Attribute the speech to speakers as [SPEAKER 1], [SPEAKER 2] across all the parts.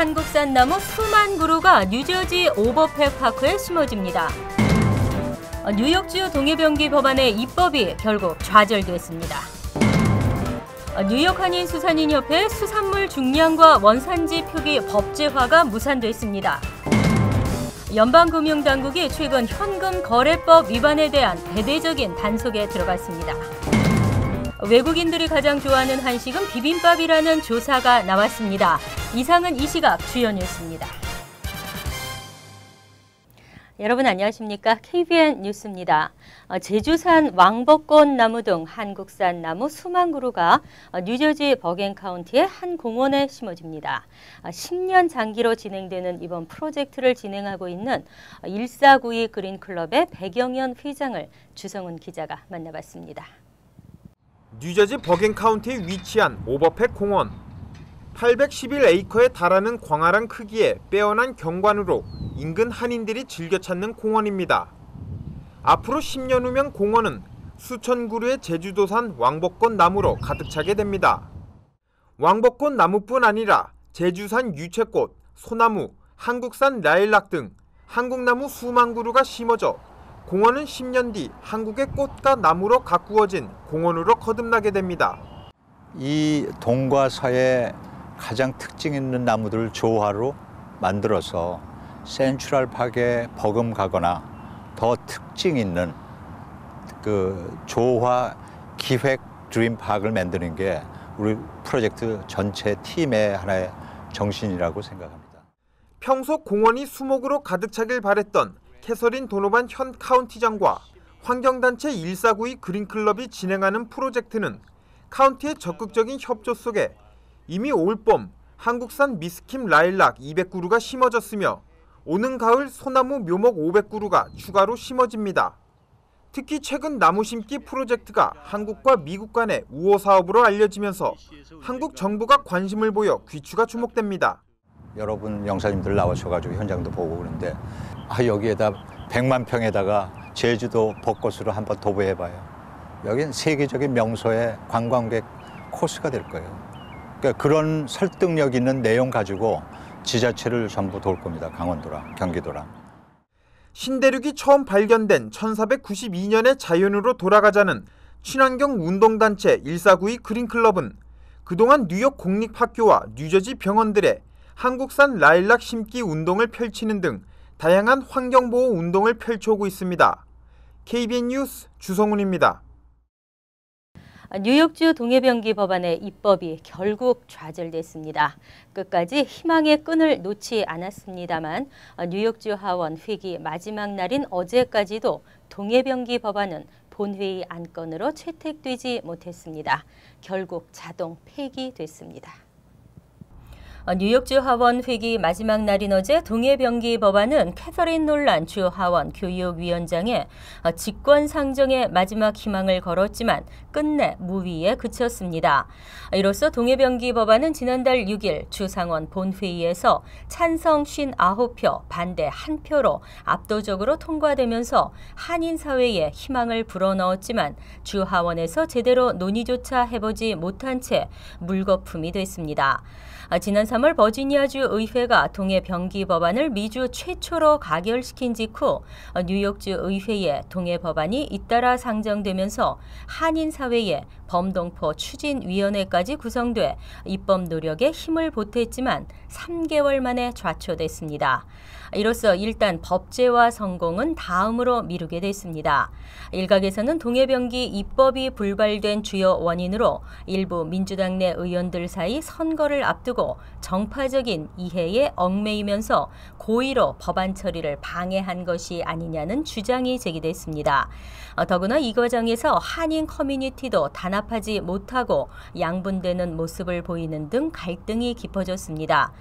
[SPEAKER 1] 한국산 나무 수만 그루가 뉴저지 오버팩 파크에 심어집니다. 뉴욕주 동해병기 법안의 입법이 결국 좌절됐습니다. 뉴욕 한인 수산인협회 수산물 중량과 원산지 표기 법제화가 무산됐습니다. 연방금융당국이 최근 현금 거래법 위반에 대한 대대적인 단속에 들어갔습니다. 외국인들이 가장 좋아하는 한식은 비빔밥이라는 조사가 나왔습니다. 이상은 이 시각 주요 뉴스입니다. 여러분 안녕하십니까? KBN 뉴스입니다. 제주산 왕벚꽃 나무 등 한국산 나무 수만 그루가 뉴저지 버겐 카운티의 한 공원에 심어집니다. 10년 장기로 진행되는 이번 프로젝트를 진행하고 있는 1492 그린클럽의 백영현 회장을 주성훈 기자가 만나봤습니다.
[SPEAKER 2] 뉴저지 버겐 카운티에 위치한 오버팩 공원. 811에이커에 달하는 광활한 크기에 빼어난 경관으로 인근 한인들이 즐겨 찾는 공원입니다. 앞으로 10년 후면 공원은 수천 그루의 제주도산 왕벚꽃 나무로 가득 차게 됩니다. 왕벚꽃 나무뿐 아니라 제주산 유채꽃, 소나무, 한국산 라일락 등 한국나무 수만 그루가 심어져 공원은 10년 뒤 한국의 꽃과 나무로 가꾸어진 공원으로 거듭나게 됩니다.
[SPEAKER 3] 이 동과 서의 가장 특징 있는 나무들을 조화로 만들어서 센트럴 파크에 버금가거나 더 특징 있는 그 조화 기획 드림 파크를 만드는 게 우리 프로젝트 전체 팀의 하나의 정신이라고 생각합니다.
[SPEAKER 2] 평소 공원이 수목으로 가득 차길 바랬던 캐서린 도노반 현 카운티장과 환경단체 1492 그린클럽이 진행하는 프로젝트는 카운티의 적극적인 협조 속에 이미 올 봄 한국산 미스킴 라일락 200그루가 심어졌으며 오는 가을 소나무 묘목 500그루가 추가로 심어집니다. 특히 최근 나무 심기 프로젝트가 한국과 미국 간의 우호 사업으로 알려지면서 한국 정부가 관심을 보여 귀추가 주목됩니다.
[SPEAKER 3] 여러분 영사님들 나오셔가지고 현장도 보고 그러는데 여기에다 100만 평에다가 제주도 벚꽃으로 한번 도배해봐요. 여긴 세계적인 명소의 관광객 코스가 될 거예요. 그러니까 그런 설득력 있는 내용 가지고 지자체를 전부 도울 겁니다. 강원도랑 경기도랑.
[SPEAKER 2] 신대륙이 처음 발견된 1492년의 자연으로 돌아가자는 친환경 운동단체 1492 그린클럽은 그동안 뉴욕 공립학교와 뉴저지 병원들의 한국산 라일락 심기 운동을 펼치는 등 다양한 환경보호 운동을 펼쳐오고 있습니다. KBN 뉴스 주성훈입니다.
[SPEAKER 1] 뉴욕주 동해병기 법안의 입법이 결국 좌절됐습니다. 끝까지 희망의 끈을 놓지 않았습니다만 뉴욕주 하원 회기 마지막 날인 어제까지도 동해병기 법안은 본회의 안건으로 채택되지 못했습니다. 결국 자동 폐기됐습니다. 뉴욕주 하원 회기 마지막 날인 어제 동해병기 법안은 캐서린 놀란 주 하원 교육위원장의 직권상정의 마지막 희망을 걸었지만 끝내 무위에 그쳤습니다. 이로써 동해병기 법안은 지난달 6일 주 상원 본회의에서 찬성 59표, 반대 1표로 압도적으로 통과되면서 한인사회에 희망을 불어넣었지만 주 하원에서 제대로 논의조차 해보지 못한 채 물거품이 됐습니다. 지난 3월 버지니아주 의회가 동해병기 법안을 미주 최초로 가결시킨 직후 뉴욕주 의회에 동해 법안이 잇따라 상정되면서 한인사회에 범동포 추진위원회까지 구성돼 입법 노력에 힘을 보탰지만 3개월 만에 좌초됐습니다. 이로써 일단 법제화 성공은 다음으로 미루게 됐습니다. 일각에서는 동해병기 입법이 불발된 주요 원인으로 일부 민주당 내 의원들 사이 선거를 앞두고 정파적인 이해에 얽매이면서 고의로 법안 처리를 방해한 것이 아니냐는 주장이 제기됐습니다. 더구나 이 과정에서 한인 커뮤니티도 단합하지 못하고 양분되는 모습을 보이는 등 갈등이 깊어졌습니다.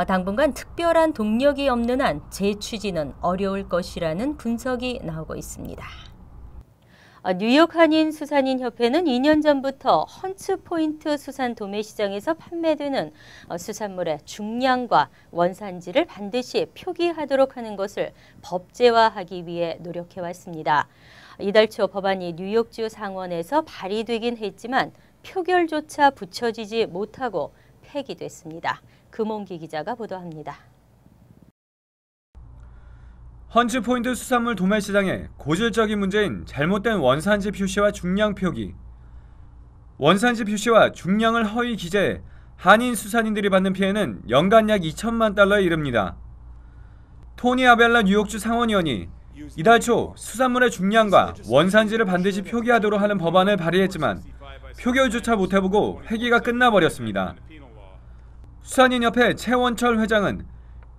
[SPEAKER 1] 당분간 특별한 동력이 없는 한 재추진은 어려울 것이라는 분석이 나오고 있습니다. 뉴욕 한인 수산인협회는 2년 전부터 헌츠포인트 수산 도매시장에서 판매되는 수산물의 중량과 원산지를 반드시 표기하도록 하는 것을 법제화하기 위해 노력해왔습니다. 이달 초 법안이 뉴욕주 상원에서 발의되긴 했지만 표결조차 붙여지지 못하고 폐기됐습니다. 금홍기 기자가 보도합니다.
[SPEAKER 4] 펀치포인트 수산물 도매 시장의 고질적인 문제인 잘못된 원산지 표시와 중량 표기. 원산지 표시와 중량을 허위 기재해 한인 수산인들이 받는 피해는 연간 약 2천만 달러에 이릅니다. 토니 아벨라 뉴욕주 상원의원이 이달 초 수산물의 중량과 원산지를 반드시 표기하도록 하는 법안을 발의했지만 표결조차 못해보고 회기가 끝나버렸습니다. 수산인협회 최원철 회장은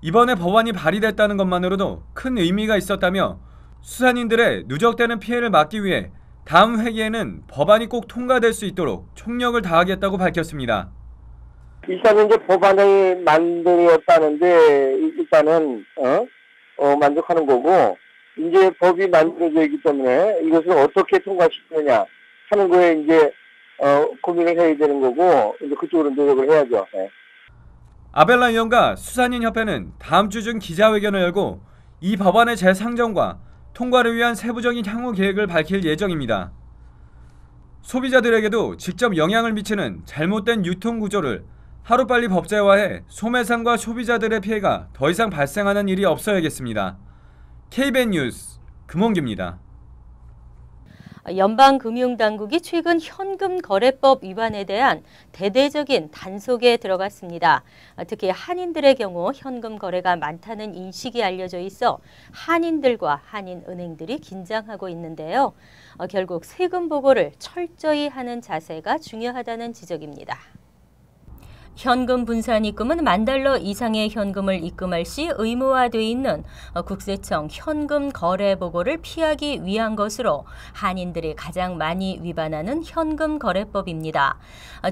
[SPEAKER 4] 이번에 법안이 발의됐다는 것만으로도 큰 의미가 있었다며 수산인들의 누적되는 피해를 막기 위해 다음 회기에는 법안이 꼭 통과될 수 있도록 총력을 다하겠다고 밝혔습니다.
[SPEAKER 5] 일단은 이제 법안을 만들었다는데 일단은 만족하는 거고, 이제 법이 만들어져 있기 때문에 이것을 어떻게 통과시키느냐 하는 거에 이제 고민을 해야 되는 거고, 이제 그쪽으로 노력을 해야죠. 네.
[SPEAKER 4] 아벨라 의원과 수산인협회는 다음 주 중 기자회견을 열고 이 법안의 재상정과 통과를 위한 세부적인 향후 계획을 밝힐 예정입니다. 소비자들에게도 직접 영향을 미치는 잘못된 유통 구조를 하루빨리 법제화해 소매상과 소비자들의 피해가 더 이상 발생하는 일이 없어야겠습니다. KBN 뉴스 금홍기입니다.
[SPEAKER 1] 연방금융당국이 최근 현금거래법 위반에 대한 대대적인 단속에 들어갔습니다. 특히 한인들의 경우 현금 거래가 많다는 인식이 알려져 있어 한인들과 한인은행들이 긴장하고 있는데요. 결국 세금 보고를 철저히 하는 자세가 중요하다는 지적입니다. 현금 분산 입금은 $10,000 이상의 현금을 입금할 시 의무화되어 있는 국세청 현금 거래 보고를 피하기 위한 것으로 한인들이 가장 많이 위반하는 현금 거래법입니다.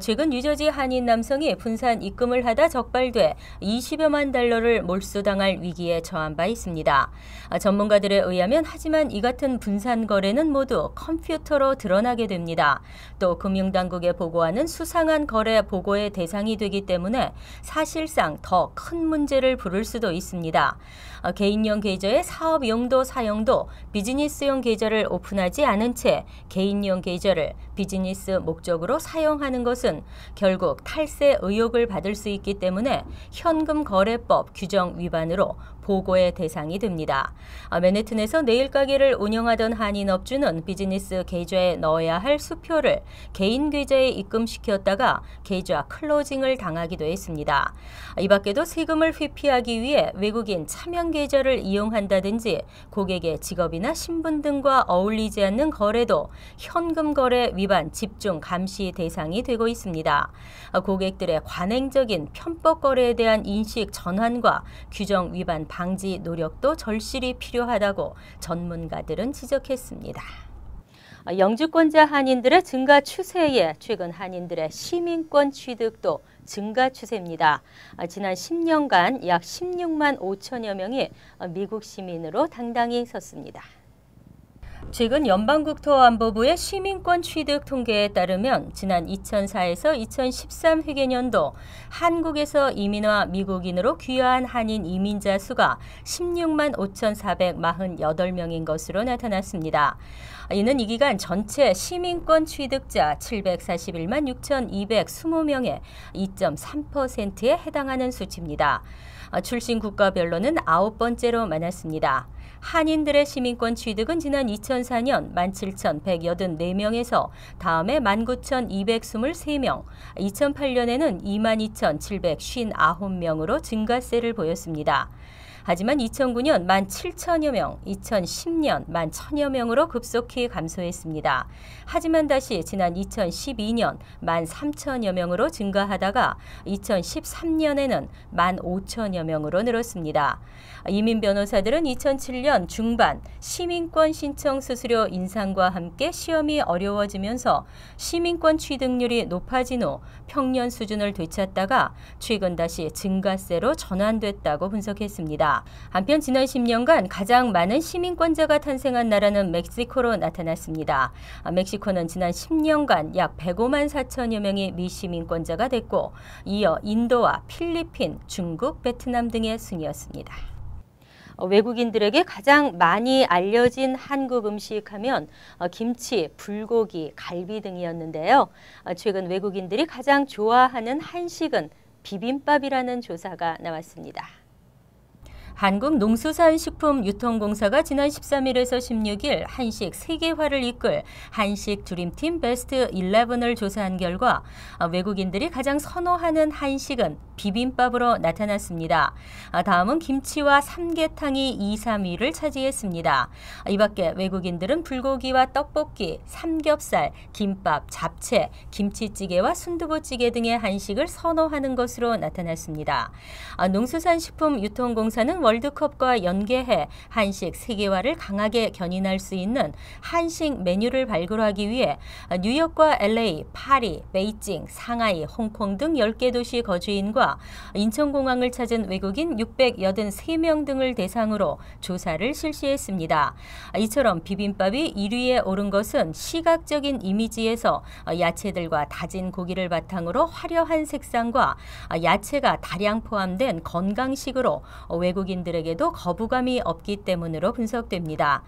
[SPEAKER 1] 최근 뉴저지 한인 남성이 분산 입금을 하다 적발돼 20여만 달러를 몰수당할 위기에 처한 바 있습니다. 전문가들에 의하면 하지만 이 같은 분산 거래는 모두 컴퓨터로 드러나게 됩니다. 또 금융당국에 보고하는 수상한 거래 보고의 대상이 되기 때문에 사실상 더 큰 문제를 부를 수도 있습니다. 개인용 계좌의 사업 용도 사용도 비즈니스용 계좌를 오픈하지 않은 채 개인용 계좌를 비즈니스 목적으로 사용하는 것은 결국 탈세 의혹을 받을 수 있기 때문에 현금 거래법 규정 위반으로 보고의 대상이 됩니다. 맨해튼에서 네일 가게를 운영하던 한인 업주는 비즈니스 계좌에 넣어야 할 수표를 개인 계좌에 입금시켰다가 계좌 클로징을 당하기도 했습니다. 이 밖에도 세금을 회피하기 위해 외국인 차명 계좌를 이용한다든지 고객의 직업이나 신분 등과 어울리지 않는 거래도 현금 거래 위반 집중 감시 대상이 되고 있습니다. 고객들의 관행적인 편법 거래에 대한 인식 전환과 규정 위반 방지 노력도 절실히 필요하다고 전문가들은 지적했습니다. 영주권자 한인들의 증가 추세에 최근 한인들의 시민권 취득도 증가 추세입니다. 지난 10년간 약 16만 5천여 명이 미국 시민으로 당당히 섰습니다. 최근 연방국토안보부의 시민권 취득 통계에 따르면 지난 2004에서 2013 회계년도 한국에서 이민와 미국인으로 귀화한 한인 이민자 수가 16만 5,448명인 것으로 나타났습니다. 이는 이 기간 전체 시민권 취득자 741만 6,220명의 2.3%에 해당하는 수치입니다. 출신 국가별로는 9번째로 많았습니다. 한인들의 시민권 취득은 지난 2004년 17,184명에서 다음에 19,223명, 2008년에는 22,759명으로 증가세를 보였습니다. 하지만 2009년 17,000여 명, 2010년 11,000여 명으로 급속히 감소했습니다. 하지만 다시 지난 2012년 13,000여 명으로 증가하다가 2013년에는 15,000여 명으로 늘었습니다. 이민 변호사들은 2007년 중반 시민권 신청 수수료 인상과 함께 시험이 어려워지면서 시민권 취득률이 높아진 후 평년 수준을 되찾다가 최근 다시 증가세로 전환됐다고 분석했습니다. 한편 지난 10년간 가장 많은 시민권자가 탄생한 나라는 멕시코로 나타났습니다. 멕시코는 지난 10년간 약 105만 4천여 명의 미시민권자가 됐고 이어 인도와 필리핀, 중국, 베트남 등의 순이었습니다. 외국인들에게 가장 많이 알려진 한국 음식 하면 김치, 불고기, 갈비 등이었는데요. 최근 외국인들이 가장 좋아하는 한식은 비빔밥이라는 조사가 나왔습니다. 한국농수산식품유통공사가 지난 13일에서 16일 한식 세계화를 이끌 한식 드림팀 베스트 11을 조사한 결과 외국인들이 가장 선호하는 한식은 비빔밥으로 나타났습니다. 다음은 김치와 삼계탕이 2, 3위를 차지했습니다. 이 밖에 외국인들은 불고기와 떡볶이, 삼겹살, 김밥, 잡채, 김치찌개와 순두부찌개 등의 한식을 선호하는 것으로 나타났습니다. 농수산식품유통공사는 월드컵과 연계해 한식 세계화를 강하게 견인할 수 있는 한식 메뉴를 발굴하기 위해 뉴욕과 LA, 파리, 베이징, 상하이, 홍콩 등 10개 도시 거주인과 인천공항을 찾은 외국인 683명 등을 대상으로 조사를 실시했습니다. 이처럼 비빔밥이 1위에 오른 것은 시각적인 이미지에서 야채들과 다진 고기를 바탕으로 화려한 색상과 야채가 다량 포함된 건강식으로 외국인들에게도 거부감이 없기 때문으로 분석됩니다.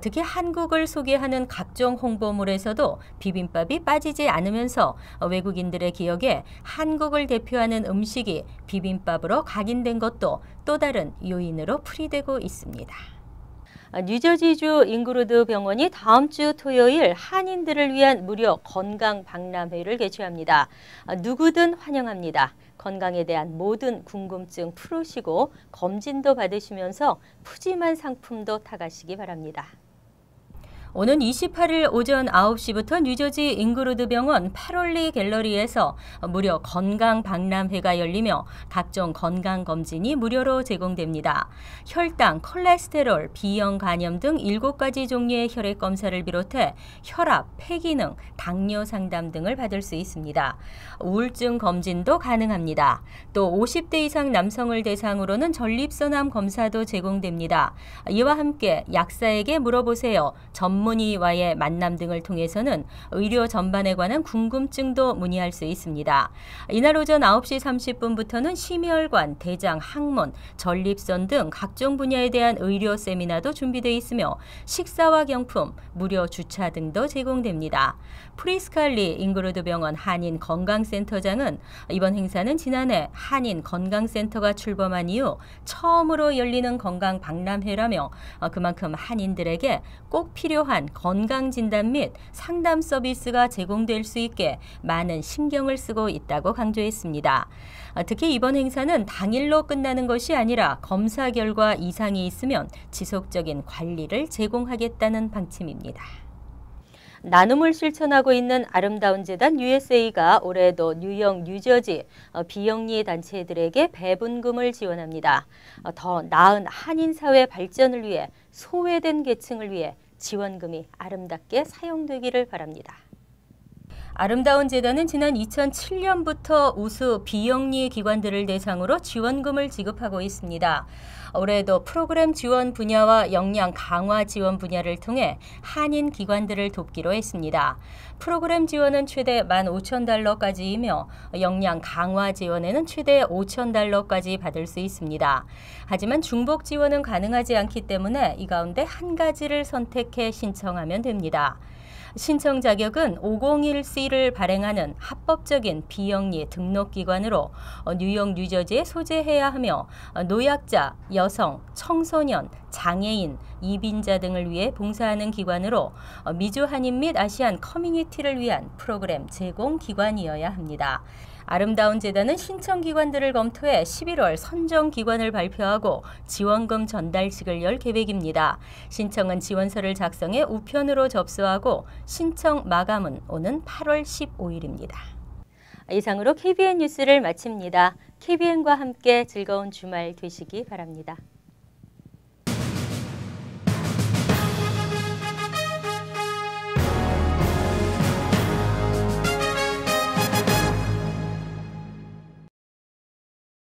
[SPEAKER 1] 특히 한국을 소개하는 각종 홍보물에서도 비빔밥이 빠지지 않으면서 외국인들의 기억에 한국을 대표하는 음식이 비빔밥으로 각인된 것도 또 다른 요인으로 풀이되고 있습니다. 뉴저지주 잉그루드 병원이 다음 주 토요일 한인들을 위한 무료 건강 박람회를 개최합니다. 누구든 환영합니다. 건강에 대한 모든 궁금증 풀으시고 검진도 받으시면서 푸짐한 상품도 타가시기 바랍니다. 오는 28일 오전 9시부터 뉴저지 잉그루드 병원 패롤리 갤러리에서 무료 건강 박람회가 열리며 각종 건강 검진이 무료로 제공됩니다. 혈당, 콜레스테롤, B형 간염 등 7가지 종류의 혈액 검사를 비롯해 혈압, 폐기능, 당뇨 상담 등을 받을 수 있습니다. 우울증 검진도 가능합니다. 또 50대 이상 남성을 대상으로는 전립선암 검사도 제공됩니다. 이와 함께 약사에게 물어보세요. 전문의와의 만남 등을 통해서는 의료 전반에 관한 궁금증도 문의할 수 있습니다. 이날 오전 9시 30분부터는 심혈관, 대장, 항문, 전립선 등 각종 분야에 대한 의료 세미나도 준비되어 있으며 식사와 경품, 무료 주차 등도 제공됩니다. 프리스칼리 잉그루드 병원 한인 건강센터장은 이번 행사는 지난해 한인 건강센터가 출범한 이후 처음으로 열리는 건강 박람회라며 그만큼 한인들에게 꼭 필요한 건강진단 및 상담 서비스가 제공될 수 있게 많은 신경을 쓰고 있다고 강조했습니다. 특히 이번 행사는 당일로 끝나는 것이 아니라 검사 결과 이상이 있으면 지속적인 관리를 제공하겠다는 방침입니다. 나눔을 실천하고 있는 아름다운 재단 USA가 올해도 뉴욕, 뉴저지 비영리 단체들에게 배분금을 지원합니다. 더 나은 한인 사회 발전을 위해 소외된 계층을 위해 지원금이 아름답게 사용되기를 바랍니다. 아름다운 재단은 지난 2007년부터 우수 비영리 기관들을 대상으로 지원금을 지급하고 있습니다. 올해도 프로그램 지원 분야와 역량 강화 지원 분야를 통해 한인 기관들을 돕기로 했습니다. 프로그램 지원은 최대 $15,000까지이며 역량 강화 지원에는 최대 $5,000까지 받을 수 있습니다. 하지만 중복 지원은 가능하지 않기 때문에 이 가운데 한 가지를 선택해 신청하면 됩니다. 신청 자격은 501C를 발행하는 합법적인 비영리 등록기관으로 뉴욕, 뉴저지에 소재해야 하며 노약자, 여성, 청소년, 장애인, 이빈자 등을 위해 봉사하는 기관으로 미주 한인 및 아시안 커뮤니티를 위한 프로그램 제공 기관이어야 합니다. 아름다운 재단은 신청기관들을 검토해 11월 선정기관을 발표하고 지원금 전달식을 열 계획입니다. 신청은 지원서를 작성해 우편으로 접수하고 신청 마감은 오는 8월 15일입니다. 이상으로 KBN 뉴스를 마칩니다. KBN과 함께 즐거운 주말 되시기 바랍니다.